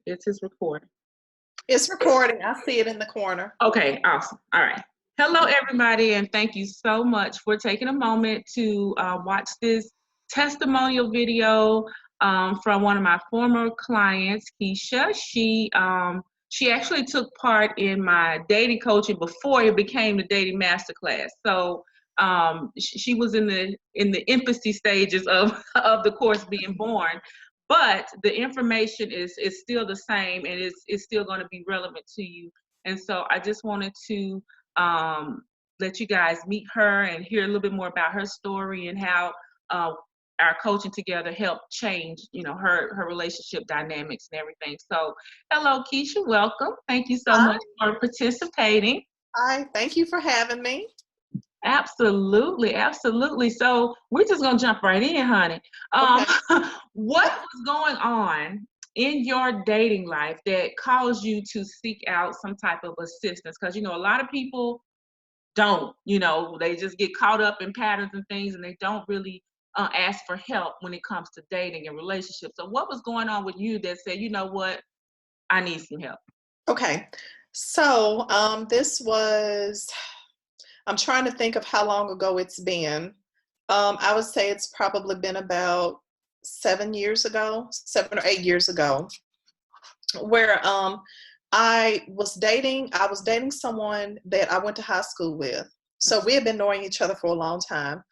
Is this recording? It's recording. I see it in the corner. Okay, awesome. All right. Hello, everybody, and thank you so much for taking a moment to watch this testimonial video from one of my former clients, Keisha. She actually took part in my dating coaching before it became the Dating Masterclass. So she was in the infancy stages of of the course being born. But the information is still the same, and it's still going to be relevant to you. And so I just wanted to let you guys meet her and hear a little bit more about her story and how our coaching together helped change, her relationship dynamics and everything. So, hello, Keisha. Welcome. Thank you so Hi. much for participating. Hi. Thank you for having me. Absolutely, absolutely. So we're just gonna jump right in, honey. Okay. What was going on in your dating life that caused you to seek out some type of assistance? Because a lot of people don't. They just get caught up in patterns and things, and they don't really ask for help when it comes to dating and relationships. So, what was going on with you that said, you know what, I need some help? Okay. So I'm trying to think of how long ago it's been. I would say it's probably been about 7 or 8 years ago, where I was dating someone that I went to high school with. So we had been knowing each other for a long time.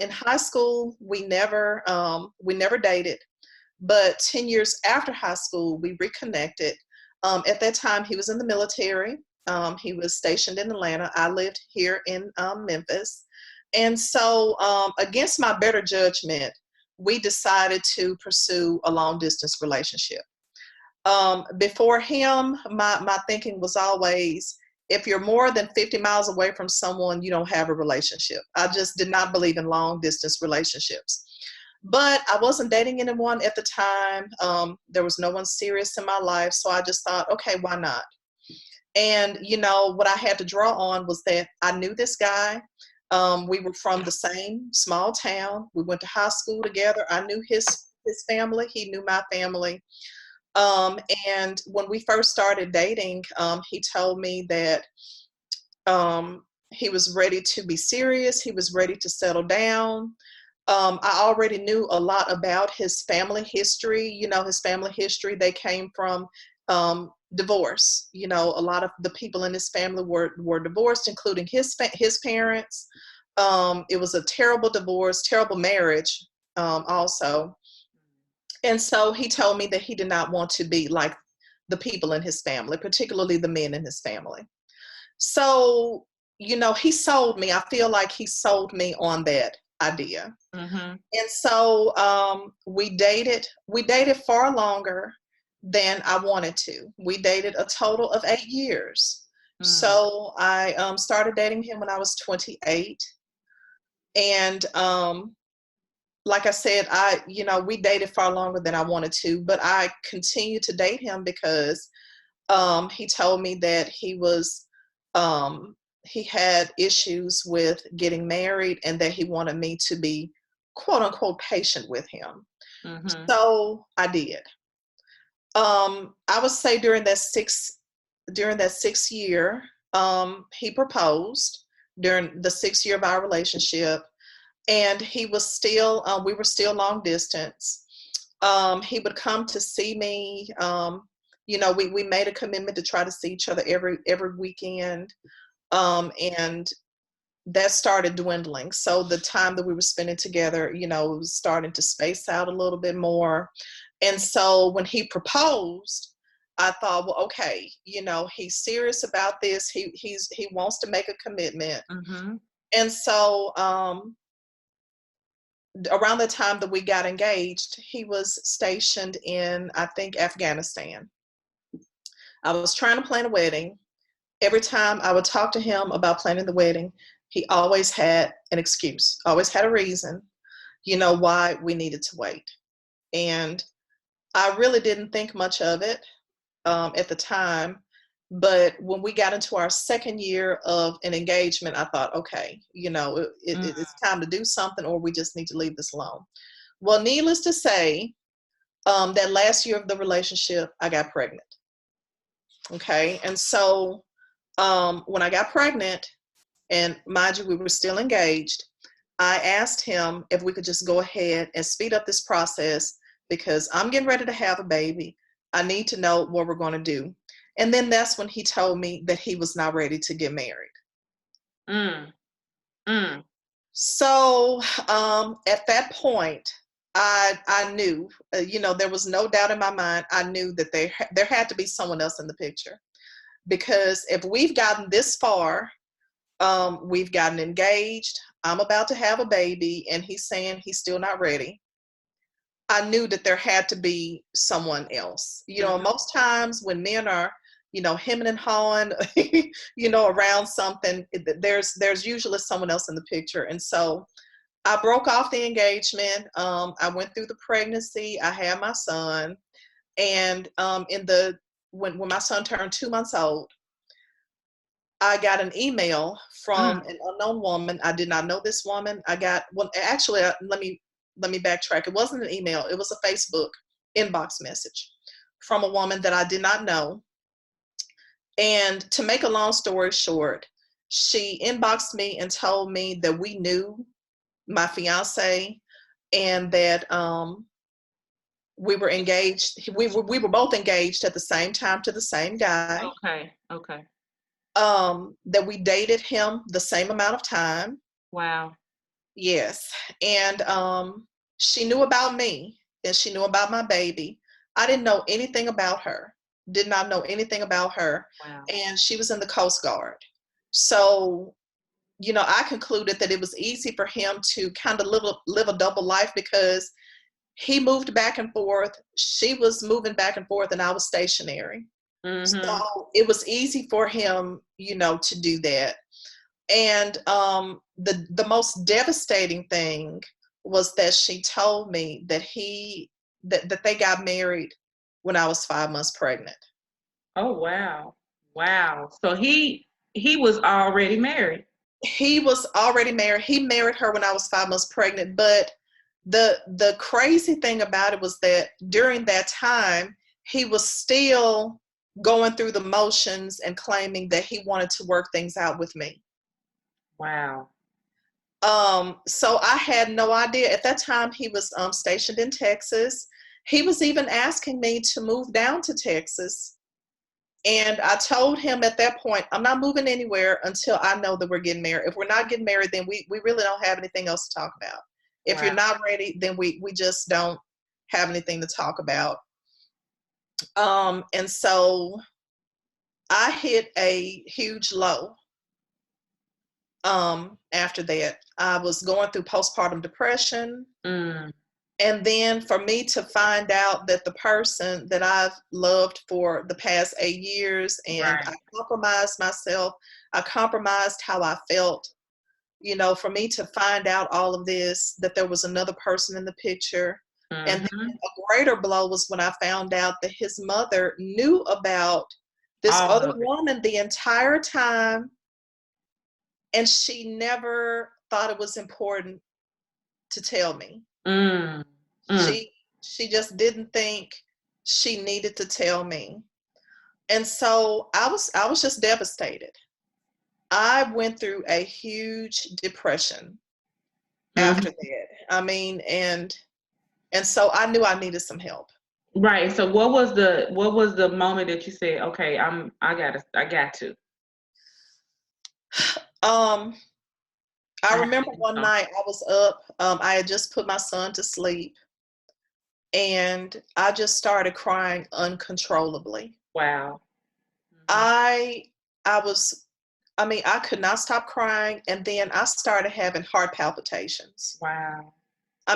In high school, we never dated, but 10 years after high school, we reconnected. At that time, he was in the military. He was stationed in Atlanta. I lived here in Memphis. And so, against my better judgment, we decided to pursue a long distance relationship. Before him, my thinking was always, if you're more than 50 miles away from someone, you don't have a relationship. I just did not believe in long distance relationships. But I wasn't dating anyone at the time. There was no one serious in my life. So I just thought, okay, why not? And, what I had to draw on was that I knew this guy. We were from the same small town. We went to high school together. I knew his family. He knew my family. And when we first started dating, he told me that he was ready to be serious. He was ready to settle down. I already knew a lot about his family history. His family history, they came from divorce. A lot of the people in his family were divorced, including his parents. It was a terrible divorce, terrible marriage also. And so he told me that he did not want to be like the people in his family, particularly the men in his family. So, he sold me. I feel like he sold me on that idea. Mm-hmm. And so we dated far longer than I wanted to. We dated a total of 8 years. So I started dating him when I was 28. And like I said, we dated far longer than I wanted to, but I continued to date him because he told me that he had issues with getting married and that he wanted me to be quote unquote patient with him. Mm-hmm. So I did. I would say during that sixth year, he proposed during the 6th year of our relationship. And we were still long distance. He would come to see me. We made a commitment to try to see each other every weekend. And that started dwindling. So the time that we were spending together, it was starting to space out a little bit more. And so when he proposed, I thought, well, okay, he's serious about this. He wants to make a commitment. Mm-hmm. And so around the time that we got engaged, he was stationed in, I think, Afghanistan. I was trying to plan a wedding. Every time I would talk to him about planning the wedding, he always had an excuse, always had a reason, why we needed to wait. And I really didn't think much of it at the time. But when we got into our 2nd year of an engagement, I thought, okay, it's time to do something, or we just need to leave this alone. Well, needless to say, That last year of the relationship, I got pregnant. Okay. And so when I got pregnant, and mind you, we were still engaged, I asked him if we could just go ahead and speed up this process because I'm getting ready to have a baby. I need to know what we're going to do. And then that's when he told me that he was not ready to get married. Mm. Mm. So at that point, I knew, there was no doubt in my mind. I knew that there had to be someone else in the picture, because if we've gotten this far, we've gotten engaged, I'm about to have a baby, and he's saying he's still not ready. I knew that there had to be someone else. Most times when men are, hemming and hawing, around something, there's usually someone else in the picture. And so I broke off the engagement. I went through the pregnancy. I had my son, and when my son turned 2 months old, I got an email from an unknown woman. I did not know this woman. Actually, let me backtrack. It wasn't an email. It was a Facebook inbox message from a woman that I did not know. And to make a long story short, she inboxed me and told me that we knew, my fiance, and that we were engaged. We were both engaged at the same time to the same guy. Okay. That we dated him the same amount of time. Wow. Yes. And she knew about me, and she knew about my baby. I didn't know anything about her. Did not know anything about her. Wow. And she was in the Coast Guard. So, I concluded that it was easy for him to kind of live a double life, because he moved back and forth. She was moving back and forth, and I was stationary. Mm-hmm. So it was easy for him, to do that. And the most devastating thing was that she told me that that they got married when I was 5 months pregnant. Oh, wow. Wow. So he was already married. He was already married. He married her when I was 5 months pregnant. But the crazy thing about it was that during that time, he was still going through the motions and claiming that he wanted to work things out with me. Wow. So I had no idea. At that time, he was stationed in Texas. He was even asking me to move down to Texas. And I told him at that point, I'm not moving anywhere until I know that we're getting married. If we're not getting married, then we really don't have anything else to talk about. If Wow. you're not ready, then we just don't have anything to talk about. And so I hit a huge low. After that, I was going through postpartum depression. And then for me to find out that the person that I've loved for the past 8 years, and Right. I compromised myself, I compromised how I felt, for me to find out all of this, that there was another person in the picture. And then a greater blow was when I found out that his mother knew about this other woman the entire time, and she never thought it was important to tell me. She just didn't think she needed to tell me. And so I was just devastated. I went through a huge depression after that. I mean, and so I knew I needed some help. Right. So what was the moment that you said, okay, I got to. I remember one night I was up. I had just put my son to sleep, and I just started crying uncontrollably. Wow. I could not stop crying, and then I started having heart palpitations. Wow. I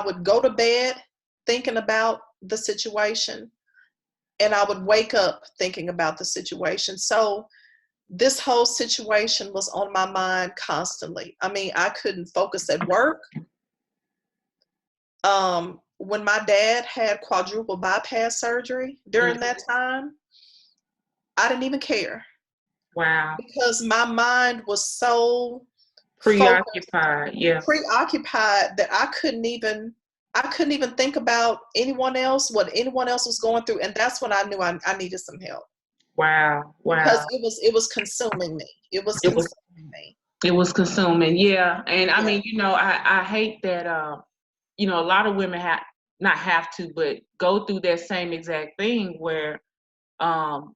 would go to bed thinking about the situation, and I would wake up thinking about the situation. So this whole situation was on my mind constantly. I couldn't focus at work. When my dad had quadruple bypass surgery during that time, I didn't even care. Wow. Because my mind was so preoccupied. Yeah. preoccupied that I couldn't even I couldn't even think about anyone else, what anyone else was going through. And that's when I knew I needed some help. Wow. Because Wow. it was consuming me. It was It was consuming me. it was consuming. Yeah. And I Yeah. mean, I hate that a lot of women not have to, but go through that same exact thing where um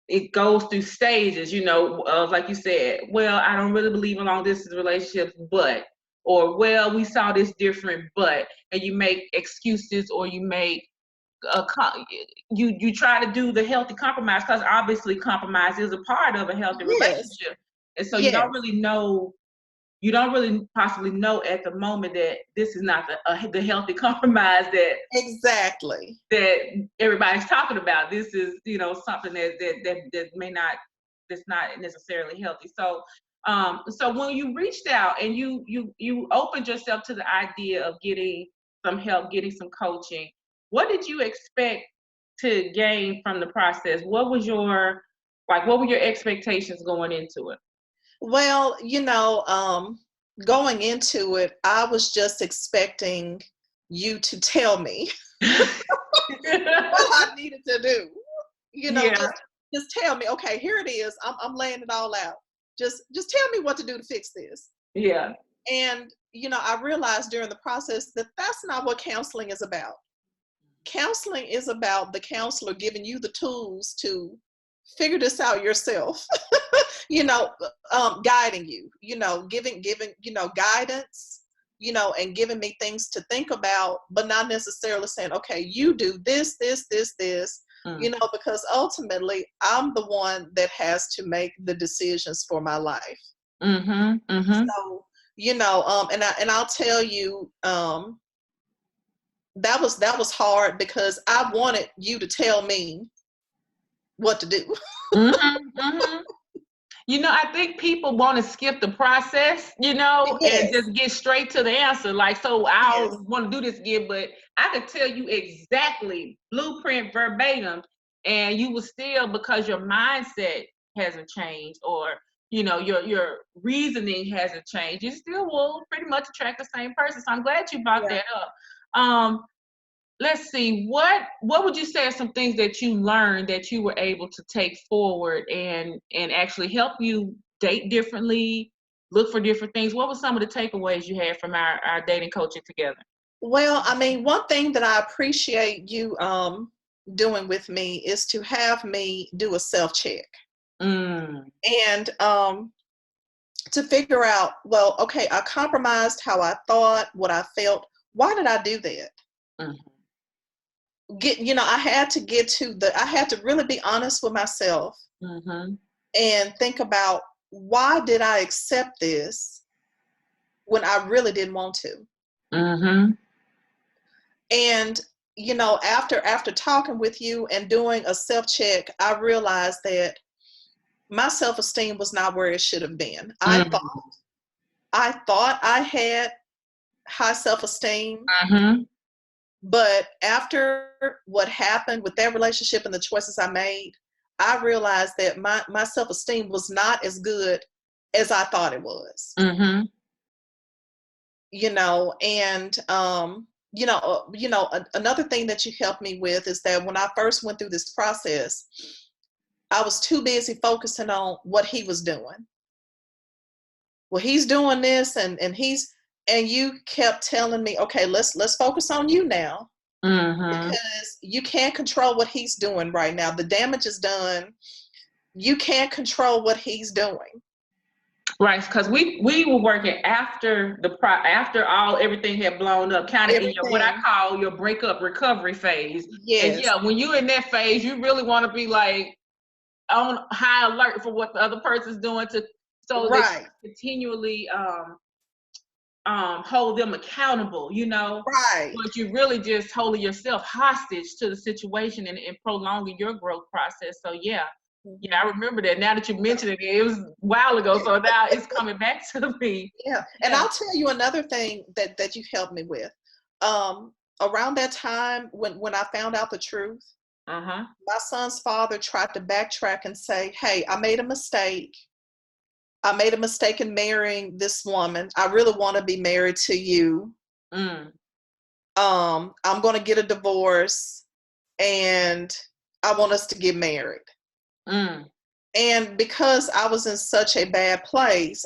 it goes through stages, of like you said, well, I don't really believe in long distance relationships, but, or well, we saw this different, but, and you make excuses or you make you try to do the healthy compromise because obviously compromise is a part of a healthy Yes. relationship, and so you don't Yes. really know you don't really possibly know at the moment that this is not the healthy compromise Exactly. that everybody's talking about. This is, something that may not, that's not necessarily healthy. So, so when you reached out and you opened yourself to the idea of getting some help, getting some coaching, what did you expect to gain from the process? What were your expectations going into it? Well, going into it, I was just expecting you to tell me what I needed to do. Yeah, Just tell me, okay, here it is. I'm laying it all out. Just tell me what to do to fix this. yeah. And I realized during the process that that's not what counseling is about. Counseling is about the counselor giving you the tools to figure this out yourself. you know Guiding you, giving guidance, and giving me things to think about, but not necessarily saying, okay, you do this, Mm. because ultimately I'm the one that has to make the decisions for my life. Mhm. Mhm. So, and I'll tell you, that was hard because I wanted you to tell me what to do. Mhm. Mhm. I think people want to skip the process, and Yes. just get straight to the answer. Like, so Yes. I'll want to do this again, but I could tell you exactly, blueprint verbatim, and you will still, because your mindset hasn't changed, or your reasoning hasn't changed, you still will pretty much attract the same person. So I'm glad you brought Yeah. that up. Let's see, what would you say are some things that you learned that you were able to take forward and actually help you date differently, look for different things? What were some of the takeaways you had from our dating coaching together? Well, I mean, one thing that I appreciate you doing with me is to have me do a self check Mm, and to figure out, well, okay, I compromised how I thought, what I felt. Why did I do that? mm, I had to really be honest with myself mhm, and think about, why did I accept this when I really didn't want to? mhm, And after talking with you and doing a self check, I realized that my self esteem was not where it should have been. mhm, I thought I had high self esteem, mhm, but after what happened with that relationship and the choices I made, I realized that my self esteem was not as good as I thought it was. mhm. And another thing that you helped me with is that when I first went through this process, I was too busy focusing on what he was doing. Well, he's doing this, and you kept telling me, okay, let's focus on you now, Mhm. because you can't control what he's doing right now. The damage is done. You can't control what he's doing. Right, because we were working after after everything had blown up, kind of in your, what I Everything. call, your breakup recovery phase. And Yes. yeah, when you're in that phase, you really want to be like on high alert for what the other person's doing, so that you Right. can continually hold them accountable, Right. but you're really just holding yourself hostage to the situation and prolonging your growth process. So yeah, yeah, Mhm. I remember that. Now that you mentioned it, it was a while ago, so now it's coming back to me. Yeah. And Yeah. I'll tell you another thing that you helped me with. Um, Around that time when I found out the truth, Uh-huh. my son's father tried to backtrack and say, hey, I made a mistake. I made a mistake in marrying this woman. I really want to be married to you. Mm. I'm going to get a divorce, and I want us to get married. Mm. And because I was in such a bad place,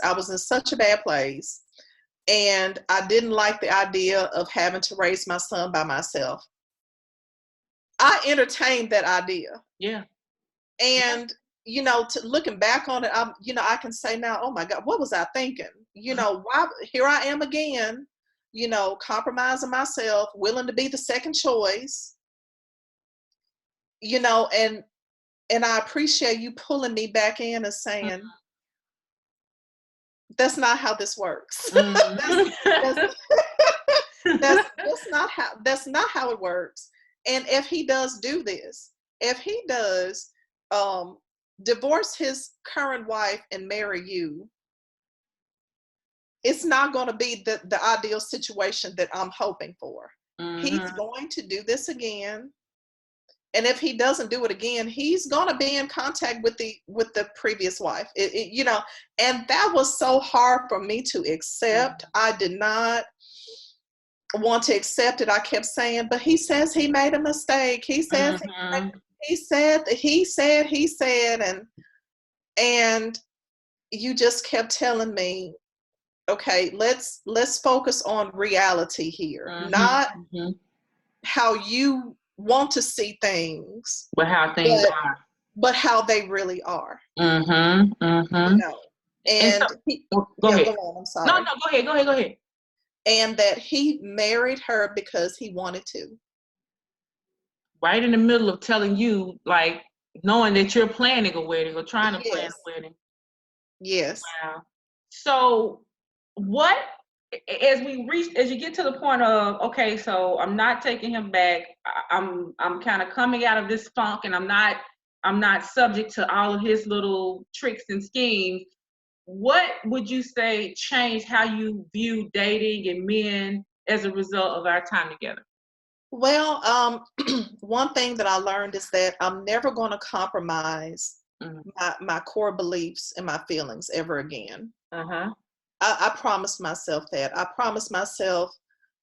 and I didn't like the idea of having to raise my son by myself. I entertained that idea. Yeah. And, looking back on it, I can say now, oh my God, what was I thinking? Why here I am again, compromising myself, willing to be the second choice, and I appreciate you pulling me back in and saying, that's not how this works. Mm. that's, that's not how it works. And if he does do this, if he does divorce his current wife and marry you, it's not going to be the ideal situation that I'm hoping for. He's going to do this again. And if he doesn't do it again, he's going to be in contact with the previous wife. And that was so hard for me to accept. I did not want to accept it. I kept saying, but he says he made a mistake. He says he said, and you just kept telling me, okay, let's focus on reality here, not how you want to see things, but how things are. But how they really are. And And so, go on. I'm sorry. No, go ahead. And that he married her because he wanted to. Right in the middle of telling you, like, knowing that you're planning a wedding or trying to plan a wedding. Yes. Wow. So what, as you get to the point of, okay, so I'm not taking him back. I'm kind of coming out of this funk, and I'm not subject to all of his little tricks and schemes. What would you say changed how you view dating and men as a result of our time together? Well, one thing that I learned is that I'm never going to compromise my core beliefs and my feelings ever again. I promised myself that. I promised myself,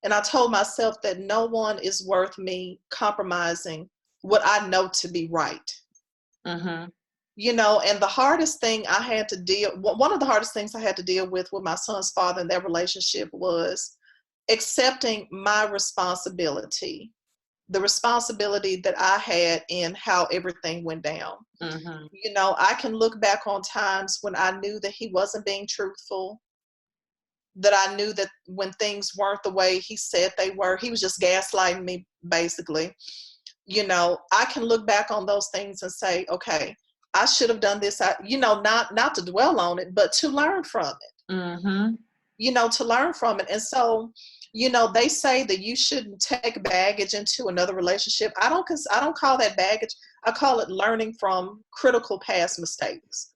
and I told myself that no one is worth me compromising what I know to be right. And the hardest thing one of the hardest things I had to deal with my son's father in that relationship was accepting my responsibility, the responsibility that I had in how everything went down. I can look back on times when I knew that he wasn't being truthful, that I knew that when things weren't the way he said they were, he was just gaslighting me, basically. I can look back on those things and say, okay, I should have done this. Not to dwell on it, but to learn from it. To learn from it. And so, they say that you shouldn't take baggage into another relationship. I don't call that baggage. I call it learning from critical past mistakes.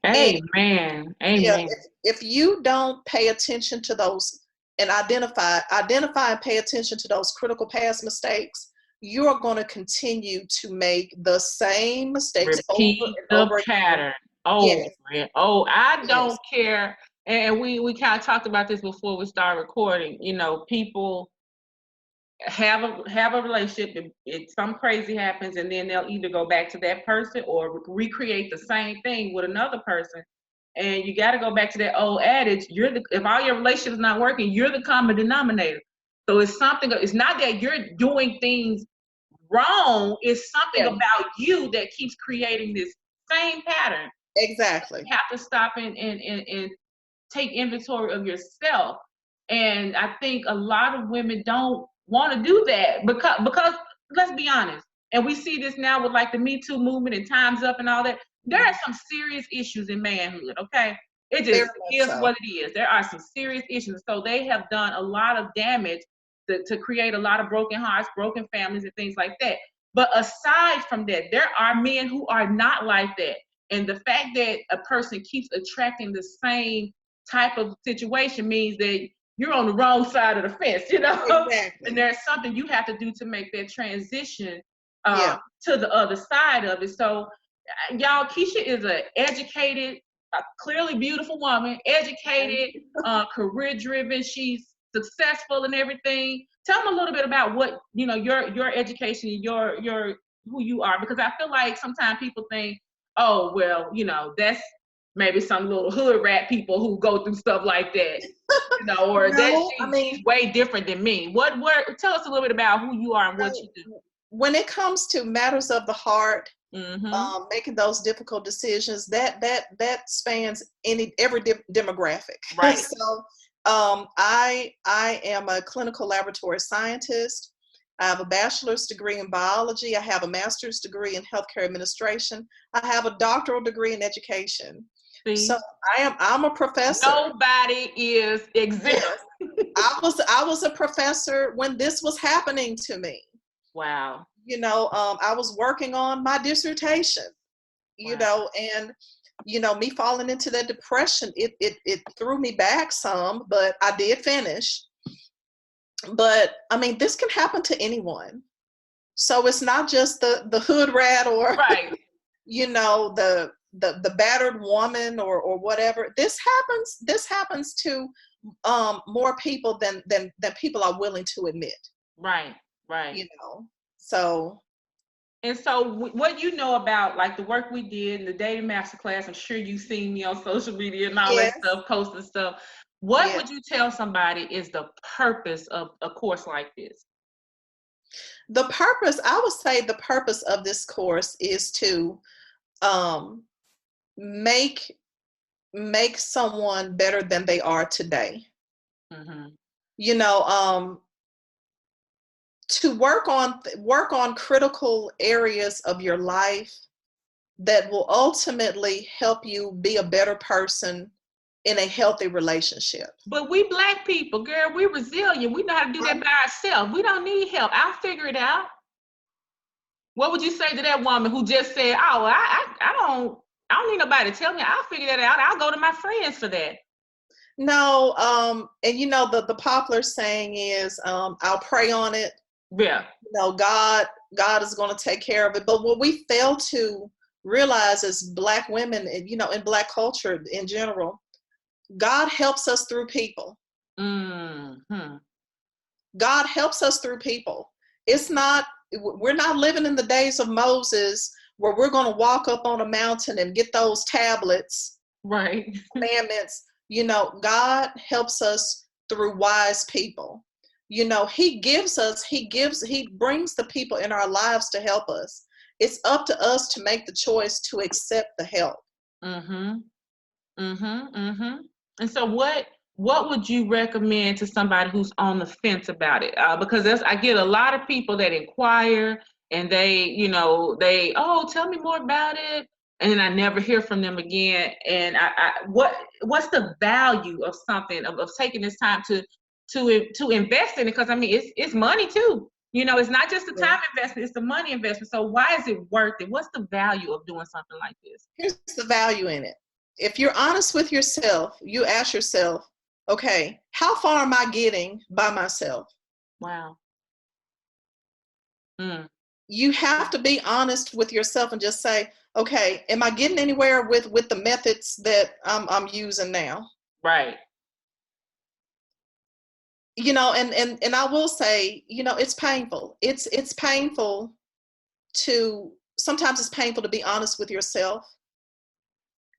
Amen. Yeah, if you don't pay attention to those and identify and pay attention to those critical past mistakes, you are going to continue to make the same mistakes Repeat over and over pattern. I don't care. And we kind of talked about this before we started recording. People have a relationship, some crazy happens, and then they'll either go back to that person or recreate the same thing with another person. And you got to go back to that old adage: if all your relationships not working, you're the common denominator. So it's not that you're doing things wrong. It's something about you that keeps creating this same pattern. Exactly. You have to stop and take inventory of yourself. And I think a lot of women don't want to do that because let's be honest, and we see this now with like the Me Too movement and Time's Up and all that. There are some serious issues in manhood, okay? It just is what it is. There are some serious issues. So they have done a lot of damage to create a lot of broken hearts, broken families, and things like that. But aside from that, there are men who are not like that. And the fact that a person keeps attracting the same type of situation means that you're on the wrong side of the fence, Exactly. And there's something you have to do to make that transition to the other side of it. So, y'all, Keisha is an educated, clearly beautiful woman, educated, career-driven. She's successful in everything. tell them a little bit about what, your education, your who you are, because I feel like sometimes people think, oh, well, that's maybe some little hood rat people who go through stuff like that, or that No, I she's mean, way different than me. Tell us a little bit about who you are and what you do. when it comes to matters of the heart, Mm-hmm. making those difficult decisions, that spans every demographic. Right. So I am a clinical laboratory scientist. I have a bachelor's degree in biology. I have a master's degree in healthcare administration. I have a doctoral degree in education. See? So I'm a professor. Nobody is exempt. Yes. I was a professor when this was happening to me. Wow. I was working on my dissertation, Wow. and me falling into that depression, it threw me back some, but I did finish. But I mean, this can happen to anyone. So it's not just the hood rat, or Right. the battered woman, or whatever. This happens to more people than people are willing to admit. Right. Right. So. And so what about like the work we did in the Dating Masterclass, I'm sure you've seen me on social media and all that Yes. stuff, posting stuff. What Yes. would you tell somebody is the purpose of a course like this? I would say the purpose of this course is to um, make someone better than they are today. Mm-hmm. To work on critical areas of your life that will ultimately help you be a better person in a healthy relationship. But we Black people, girl, we're resilient. We know how to do that by ourselves. We don't need help. I'll figure it out. What would you say to that woman who just said, "Oh, I don't need nobody to tell me. I'll figure that out. I'll go to my friends for that." No, and the popular saying is, I'll pray on it. Yeah. God is going to take care of it. But what we fail to realize as Black women, in Black culture in general, God helps us through people. Mm-hmm. God helps us through people. We're not living in the days of Moses where we're going to walk up on a mountain and get those tablets, right, commandments. God helps us through wise people. He brings the people in our lives to help us. It's up to us to make the choice to accept the help. Mm-hmm. Mm-hmm. Mm-hmm. And so what would you recommend to somebody who's on the fence about it? Because I get a lot of people that inquire and oh, tell me more about it, and then I never hear from them again. And what's the value of something of taking this time to invest in it? Because I mean, it's money too. It's not just the time investment; it's the money investment. So why is it worth it? What's the value of doing something like this? Here's the value in it. If you're honest with yourself, you ask yourself, okay, how far am I getting by myself? Wow. Mm. You have to be honest with yourself and just say, okay, am I getting anywhere with the methods that I'm using now? Right. And I will say, it's painful. It's painful sometimes it's painful to be honest with yourself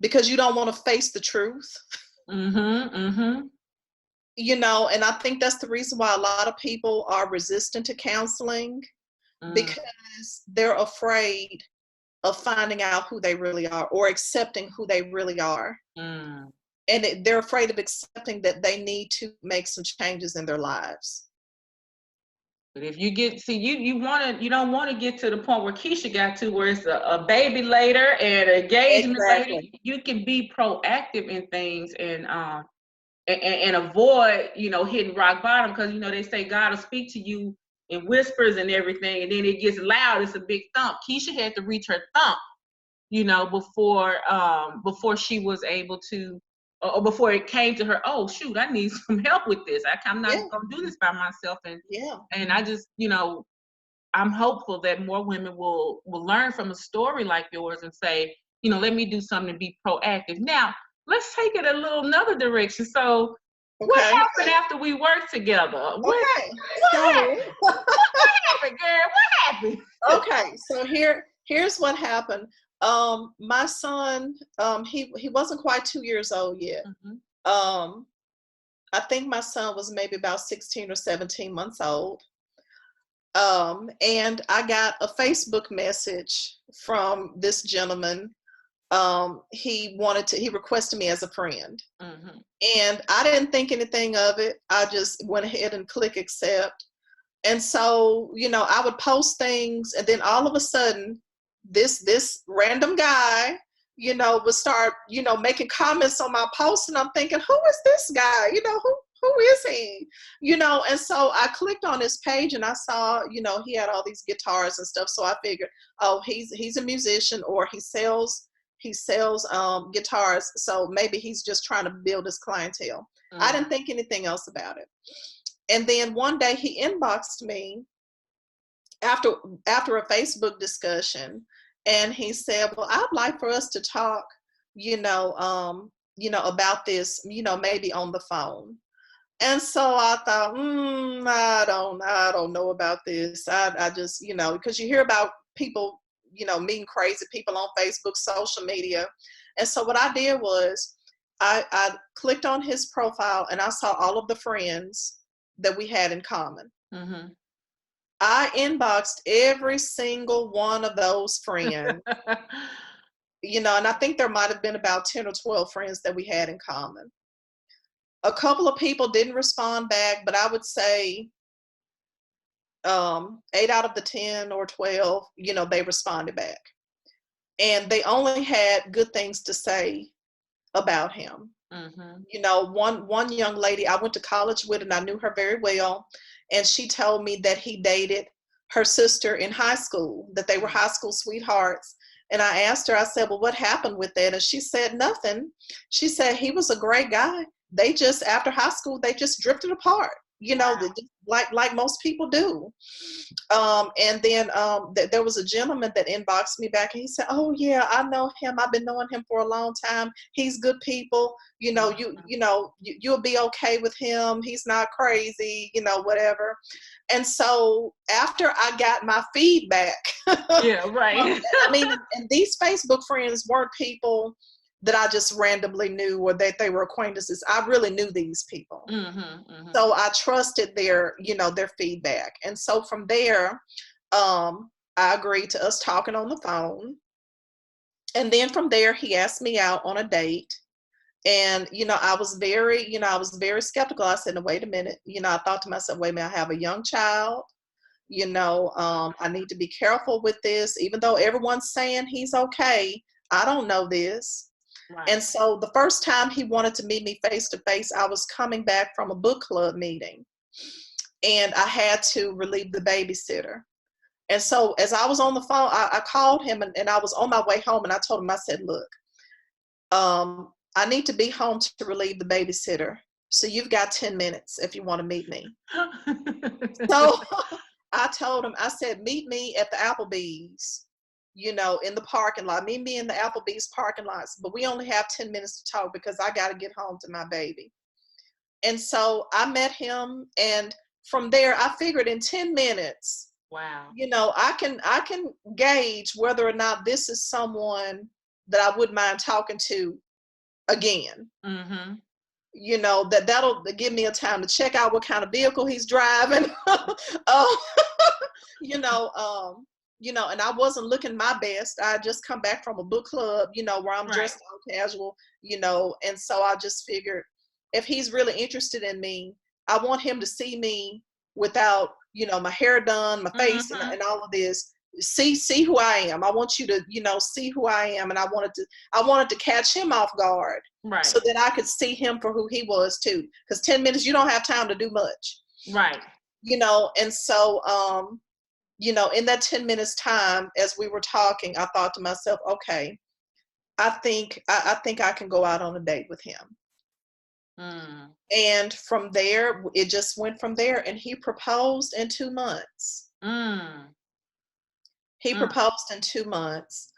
because you don't want to face the truth. Mm-hmm. Mm-hmm. And I think that's the reason why a lot of people are resistant to counseling, because they're afraid of finding out who they really are or accepting who they really are. Mm. And they're afraid of accepting that they need to make some changes in their lives. But if you you don't want to get to the point where Keisha got to, where it's a baby later and an engagement Exactly. later. You can be proactive in things and avoid, hitting rock bottom, because they say God will speak to you in whispers and everything, and then it gets loud. It's a big thump. Keisha had to reach her thump, before she was able to, or before it came to her, oh shoot, I need some help with this. I'm not gonna do this by myself. And I just, I'm hopeful that more women will learn from a story like yours and say, let me do something to be proactive. Now, let's take it another direction. So What Okay. happened after we worked together? Okay. What So happened? What happened, girl? What happened? okay, so here's what happened. My son, he wasn't quite 2 years old yet. Mhm. Um, I think my son was maybe about 16 or 17 months old. And I got a Facebook message from this gentleman. He requested me as a friend. Mhm. And I didn't think anything of it. I just went ahead and click accept. And so, I would post things, and then all of a sudden, this random guy, would start, making comments on my post, and I'm thinking, who is this guy? Who is he? And so I clicked on his page, and I saw, he had all these guitars and stuff. So I figured, oh, he's a musician, or he sells guitars. So maybe he's just trying to build his clientele. I didn't think anything else about it. And then one day he inboxed me after a Facebook discussion, and he said, "Well, I'd like for us to talk, about this, maybe on the phone." And so I thought, I don't know about this. I just, because you hear about people, meeting crazy people on Facebook, social media. And so what I did was I clicked on his profile, and I saw all of the friends that we had in common. Mhm. I inboxed every single one of those friends, and I think there might have been about 10 or 12 friends that we had in common. A couple of people didn't respond back, but I would say 8 out of the 10 or 12, they responded back. And they only had good things to say about him. Mhm. One young lady I went to college with, and I knew her very well, and she told me that he dated her sister in high school, that they were high school sweethearts. And I asked her, I said, "Well, what happened with that?" And she said, "Nothing." She said, "He was a great guy. They just, after high school, they just drifted apart, Wow. like most people do." And then there was a gentleman that inboxed me back, and he said, "Oh yeah, I know him. I've been knowing him for a long time. He's good people. You'll be okay with him. He's not crazy, whatever." And so after I got my feedback, Yeah, right. I mean, and these Facebook friends weren't people that I just randomly knew, or that they were acquaintances. I really knew these people. Mhm. Mhm. So I trusted their feedback. And so from there, I agreed to us talking on the phone. And then from there, he asked me out on a date. And, I was very skeptical. I said, "No, wait a minute." I thought to myself, wait a minute, I have a young child. I need to be careful with this. Even though everyone's saying he's okay, I don't know this. And Right. so the first time he wanted to meet me face to face, I was coming back from a book club meeting, and I had to relieve the babysitter. And so as I was on the phone, I called him, and I was on my way home, and I told him, I said, "Look, I need to be home to relieve the babysitter. So you've got 10 minutes if you want to meet me." So I told him, I said, "Meet me at the Applebee's, in the parking lot. Meet me in the Applebee's parking lots. But we only have 10 minutes to talk because I got to get home to my baby." And so I met him. And from there, I figured in 10 minutes, Wow. I can gauge whether or not this is someone that I wouldn't mind talking to again. Mhm. That'll give me a time to check out what kind of vehicle he's driving. uh, you know, um, and I wasn't looking my best. I just come back from a book club, where I'm Right. dressed all casual, and so I just figured, if he's really interested in me, I want him to see me without, my hair done, my face, and, Mhm. and all of this. See who I am. I want you to, see who I am. And I wanted to catch him off guard, so Right. that I could see him for who he was too. Because 10 minutes, you don't have time to do much, Right. and so in that 10 minutes time, as we were talking, I thought to myself, okay, I think I can go out on a date with him. Mm. And from there, it just went from there. And he proposed in 2 months. Mm. He Mm. proposed in 2 months.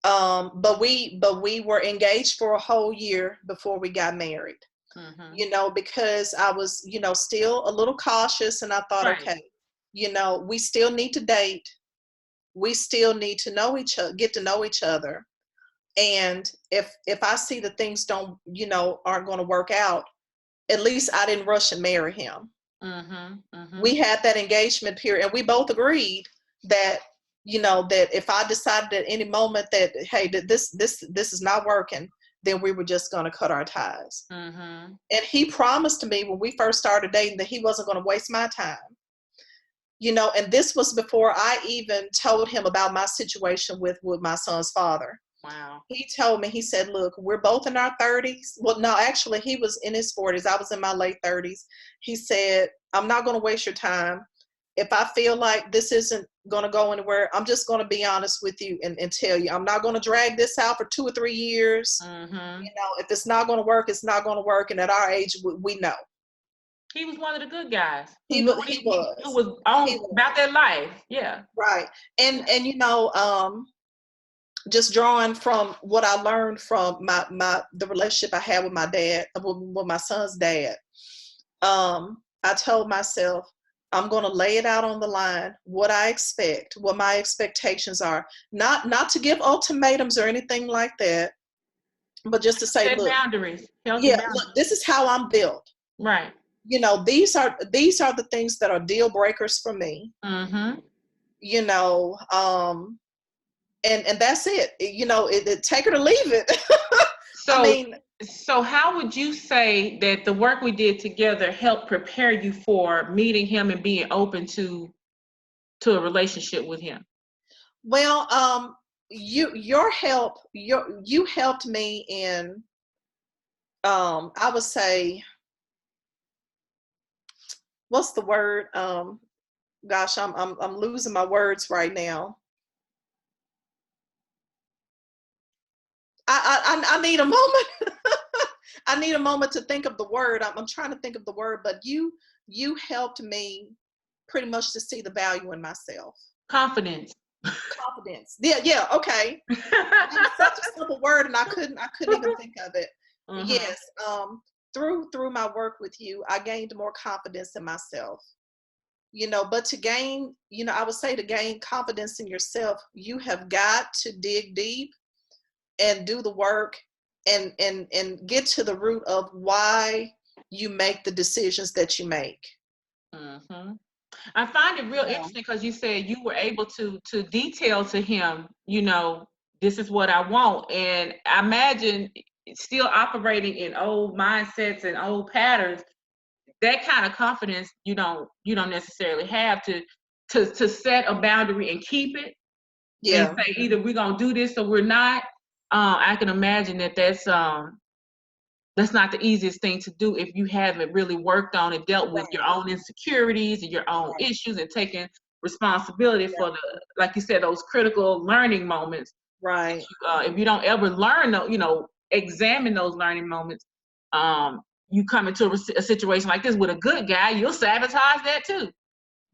But we were engaged for a whole year before we got married. Mm-hmm. you know, because I was, you know, still a little cautious, and I thought, Right. okay, you know, we still need to date. We still need to know each other, get to know each other. And if I see that things don't, you know, aren't going to work out, at least I didn't rush and marry him. Mm-hmm. Mm-hmm. We had that engagement period, and we both agreed that, you know, that if I decided at any moment that, hey, that this is not working, then we were just going to cut our ties. Mm-hmm. And he promised to me when we first started dating that he wasn't going to waste my time. You know, and this was before I even told him about my situation with my son's father. Wow. He told me, he said, look, we're both in our 30s. Well, no, actually, he was in his 40s. I was in my late 30s. He said, I'm not going to waste your time. If I feel like this isn't going to go anywhere, I'm just going to be honest with you and tell you. I'm not going to drag this out for 2 or 3 years. Mm-hmm. You know, if it's not going to work, it's not going to work. And at our age, we know. He was one of the good guys who He knew was. what He who was. was on He was. about their life. Yeah. Right. Yeah. And you know, just drawing from what I learned from the relationship I had with my dad, with my son's dad. I told myself, I'm going to lay it out on the line, what I expect, what my expectations are. Not to give ultimatums or anything like that, but just to say, Set look, boundaries, healthy yeah, boundaries. look, this is how I'm built. Right. You know, these are the things that are deal breakers for me. Mm-hmm. You know, and that's it. You know, take it or leave it. I So, mean, so how would you say that the work we did together helped prepare you for meeting him and being open to a relationship with him? well, you helped me in, I would say, what's the word? Gosh, I'm losing my words right now. I need a moment. I need a moment to think of the word. I'm trying to think of the word, but you helped me pretty much to see the value in myself. Confidence. Confidence. Yeah, yeah, okay. That was such a simple word, and I couldn't even think of it. Mm-hmm. Yes, through my work with you, I gained more confidence in myself. You know, but to gain, you know, I would say to gain confidence in yourself, you have got to dig deep and do the work, and get to the root of why you make the decisions that you make. Mm-hmm. I find it real Yeah. interesting because you said you were able to detail to him, this is what I want. And I imagine still operating in old mindsets and old patterns, that kind of confidence you don't necessarily have to set a boundary and keep it and Yeah. say either we're gonna do this or we're not. I can imagine that's not the easiest thing to do if you haven't really worked on and dealt with your Right. own insecurities and your own Right. issues and taken responsibility Yeah. for like you said, those critical learning moments. Right. If you don't ever learn, examine those learning moments, you come into a situation like this with a good guy, you'll sabotage that too.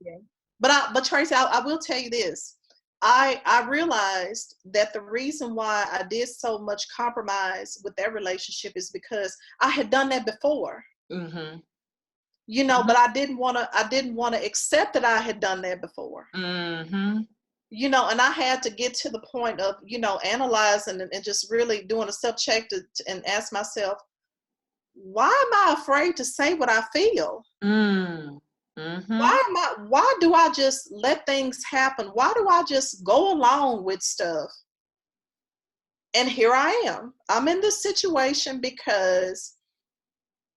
Yeah. But Tracy, I will tell you this. I realized that the reason why I did so much compromise with that relationship is because I had done that before. Mm-hmm. You know, but I didn't want to accept that I had done that before. Mm-hmm. You know, and I had to get to the point of, you know, analyzing and just really doing a self check and ask myself, why am I afraid to say what I feel? Mm-hmm. Mm-hmm. Why do I just let things happen? Why do I just go along with stuff? And here I am. I'm in this situation because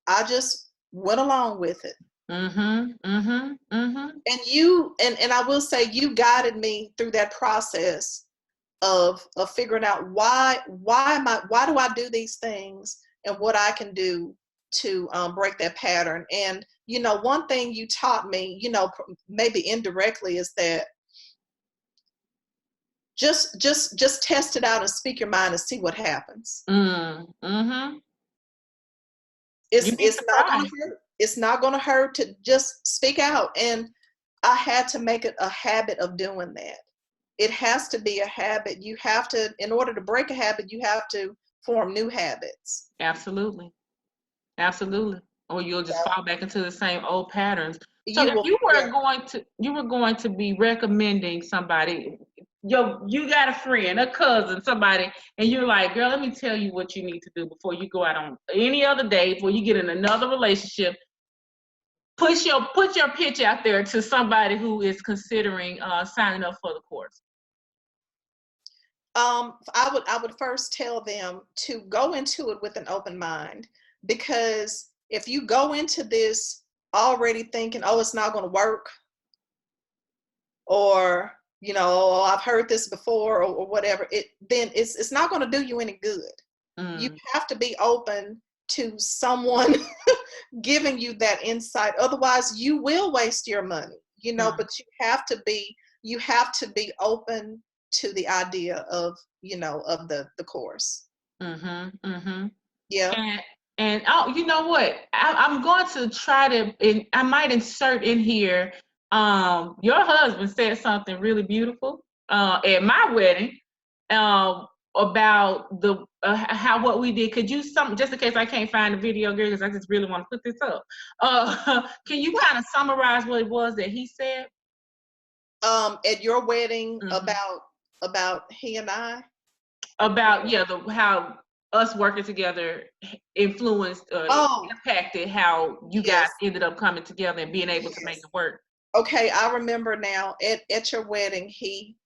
I just went along with it. Mm-hmm. Mm-hmm. Mm-hmm. And and I will say you guided me through that process of figuring out why do I do these things, and what I can do to break that pattern. And you know, one thing you taught me, you know, maybe indirectly, is that just test it out and speak your mind and see what happens. Mm-hmm. You'd be It's not going to surprised. hurt. It's not going to hurt to just speak out. And I had to make it a habit of doing that. It has to be a habit. You have to, in order to break a habit, you have to form new habits. Absolutely. Absolutely. Or you'll just Yeah. fall back into the same old patterns. So You if will, you yeah. were going to be recommending somebody, you got a friend, a cousin, somebody, and you're like, girl, let me tell you what you need to do before you go out on any other date, before you get in another relationship. Put your pitch out there to somebody who is considering signing up for the course. I would first tell them to go into it with an open mind, because if you go into this already thinking, oh, it's not going to work, or oh, I've heard this before, or whatever, then it's not going to do you any good. You Mm, have to be open to someone giving you that insight. Otherwise, you will waste your money, mm, but you have to be open to the idea of the course. mm-hmm, mm-hmm. Yeah. And oh, you know what? I'm going to try to. I might insert in here. Your husband said something really beautiful at my wedding. About the how what we did. Could you just in case I can't find the video, girl, because I just really want to put this up. Can you kind of summarize what it was that he said? At your wedding, Hmm. about he and I. About how us working together influenced Oh, impacted how you guys yes. ended up coming together and being able to make Yes. it work. Okay, I remember now. At your wedding, he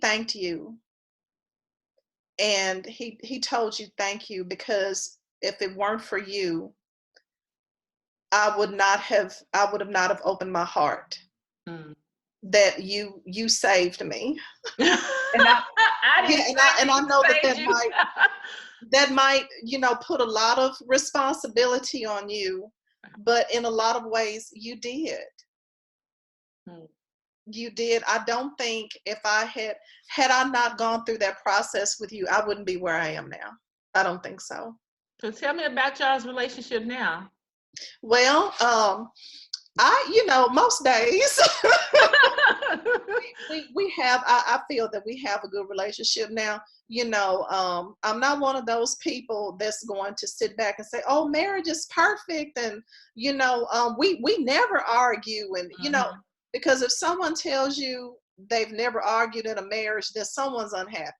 thanked you, and he told you thank you, because if it weren't for you, I would have not have opened my heart. Mm. That you saved me. And I I yeah, didn't and I save and you, I you know that saved that you. might that might put a lot of responsibility on you, but in a lot of ways you did. Mm. You did. I don't think, if had I not gone through that process with you, I wouldn't be where I am now. I don't think so. So tell me about y'all's relationship now. Well, most days we have, I feel that we have a good relationship now. I'm not one of those people that's going to sit back and say, oh, marriage is perfect, and we never argue, and Hmm. because if someone tells you they've never argued in a marriage, then someone's unhappy.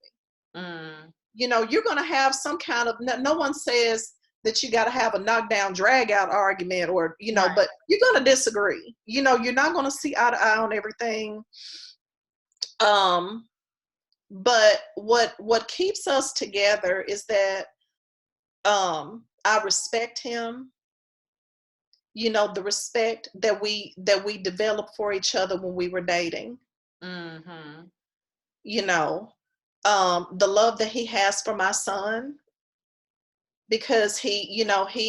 Mm. You're going to have some kind of, no one says that you got to have a knockdown drag out argument, or Right. but you're going to disagree. You're not going to see eye to eye on everything. um but what keeps us together is that I respect him. The respect that we developed for each other when we were dating. Hmm. you know the love that he has for my son, because he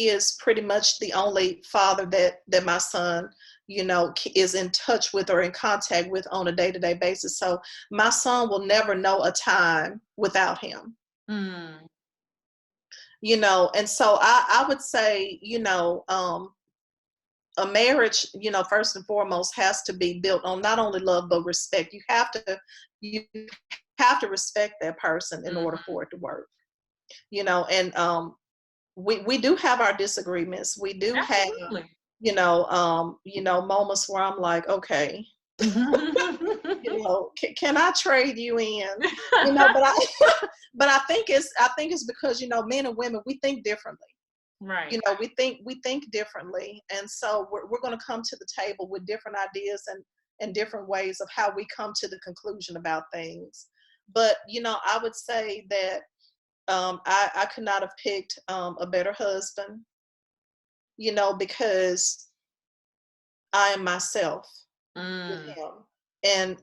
is pretty much the only father that my son is in touch with or in contact with on a day-to-day basis. So my son will never know a time without him. Mm. And so I would say, a marriage, first and foremost, has to be built on not only love but respect. You have to respect that person in order Hmm. for it to work. And we do have our disagreements. We do have, Absolutely. moments where I'm like, okay, can I trade you in? But I but I think it's because men and women, we think differently. Right. We think differently, and so we're going to come to the table with different ideas and different ways of how we come to the conclusion about things. But I would say that I could not have picked a better husband, because I am myself with Mm. him. And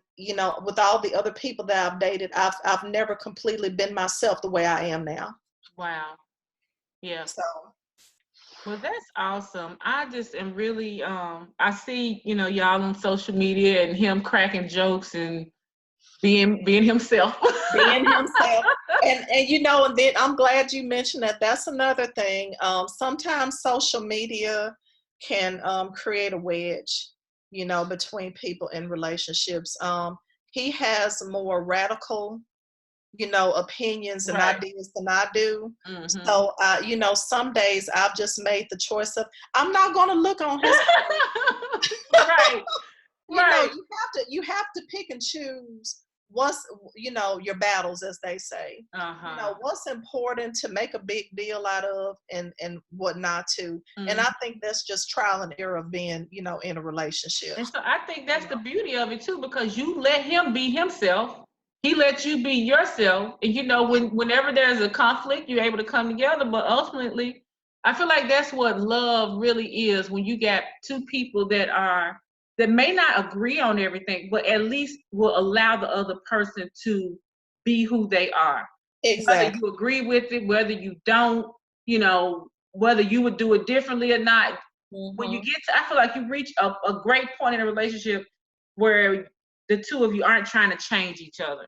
with all the other people that I've dated, I've never completely been myself the way I am now. Wow. Yeah. So Well, that's awesome. I just am really I see, y'all on social media and him cracking jokes and being himself. being himself. And then I'm glad you mentioned that. That's another thing. Sometimes social media can create a wedge, between people in relationships. He has more radical opinions and Right. ideas than I do. Mm-hmm. So, some days I've just made the choice of I'm not going to look on his. Right. Right. You have to pick and choose what's your battles, as they say. Uh-huh. What's important to make a big deal out of, and what not to. And Mm. I think that's just trial and error of being in a relationship. And so I think that's the beauty of it too, because you let him be himself. He lets you be yourself. And whenever there's a conflict, you're able to come together. But ultimately, I feel like that's what love really is, when you got two people that may not agree on everything, but at least will allow the other person to be who they are. Whether Exactly. you agree with it, whether you don't, whether you would do it differently or not. When you Hmm. get to, I feel like you reach a great point in a relationship where the two of you aren't trying to change each other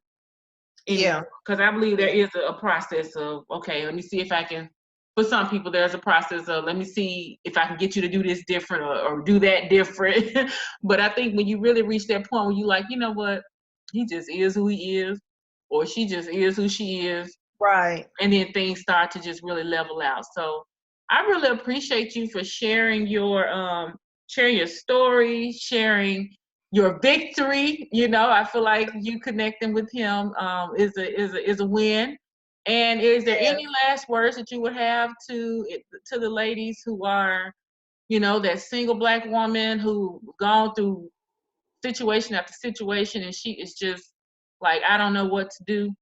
Yeah. anymore. Because I believe there Yeah. is a process of, okay, let me see if I can, for some people, there's a process of, let me see if I can get you to do this different, or do that different. But I think when you really reach that point where you like, you know what, he just is who he is, or she just is who she is, Right. and then things start to just really level out. So I really appreciate you for sharing your story, sharing your victory. I feel like you connecting with him is a win. And is there Yeah. any last words that you would have to the ladies who are, that single Black woman who gone through situation after situation, and she is just like, I don't know what to do?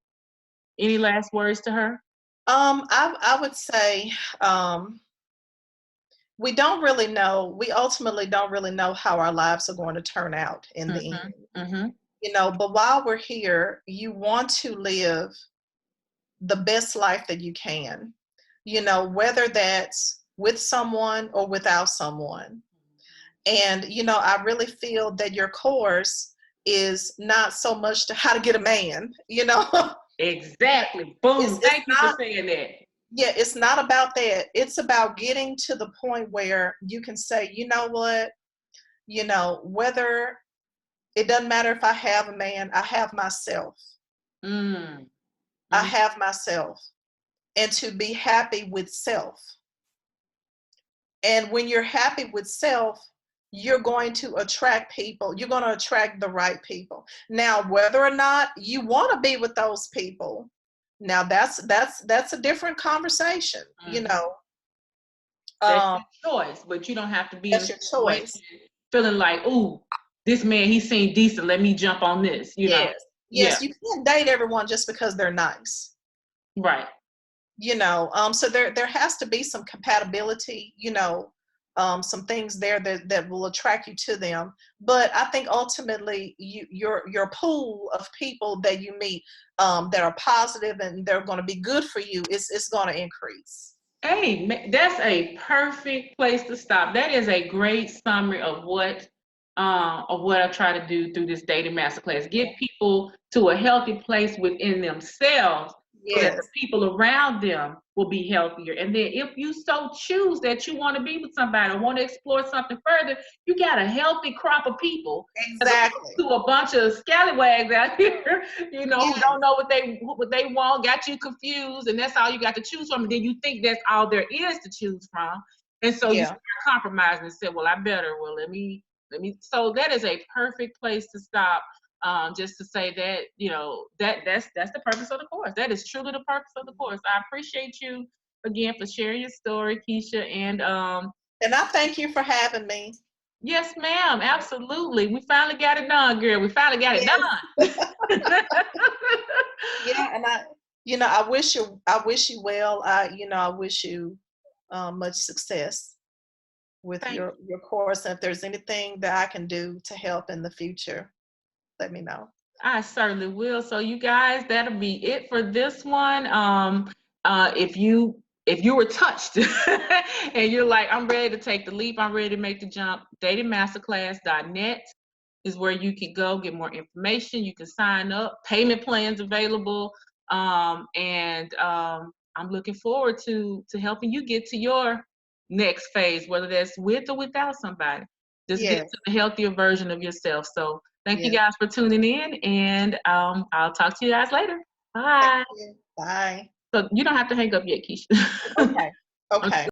Any last words to her? I would say, we don't really know. We ultimately don't really know how our lives are going to turn out in the Mhm, end. mhm. But while we're here, you want to live the best life that you can, whether that's with someone or without someone. And, I really feel that your course is not so much to how to get a man, Exactly. Boom. it's Thank you for not, saying that. yeah, it's not about that. It's about getting to the point where you can say, you know what, whether it doesn't matter if I have a man, I have myself. Mm. I Mm. have myself. And to be happy with self. And when you're happy with self, you're going to attract people. You're going to attract the right people. Now, whether or not you want to be with those people, now that's a different conversation, Mhm. That's Um, your choice, but you don't have to be in a that's your situation choice. feeling like, ooh, this man, he seemed decent. Let me jump on this. Yes. Yeah, Yes, you can't date everyone just because they're nice. right. So there has to be some compatibility, some things there that will attract you to them. But I think ultimately your pool of people that you meet, that are positive and they're going to be good for you, is going to increase. Hey, that's a perfect place to stop. That is a great summary of what I try to do through this dating masterclass. Get people to a healthy place within themselves, so that the Yes. people around them will be healthier. And then if you so choose that you want to be with somebody or want to explore something further, you got a healthy crop of people, as opposed Exactly. to a bunch of scallywags out here, who Yes. don't know what they want, got you confused, and that's all you got to choose from. And then you think that's all there is to choose from. And so you Yeah. start compromising and say, well, let me. So that is a perfect place to stop. Just to say that, that's the purpose of the course. That is truly the purpose of the course. I appreciate you again for sharing your story, Keisha. And And I thank you for having me. yes, ma'am, absolutely. We finally got it done, girl. We finally got it Yes. done. Yeah, and I wish you well. I wish you much success with Thank your course. And if there's anything that I can do to help in the future, let me know. I certainly will. So you guys, that'll be it for this one. If you were touched and you're like, I'm ready to take the leap, I'm ready to make the jump, datingmasterclass.net is where you can go get more information. You can sign up, payment plans available. And I'm looking forward to helping you get to your next phase, whether that's with or without somebody. Just get Yes, to the healthier version of yourself. So thank you yes. guys for tuning in, and I'll talk to you guys later. Thank Bye. you. Bye. So you don't have to hang up yet, Keisha. Okay. Okay.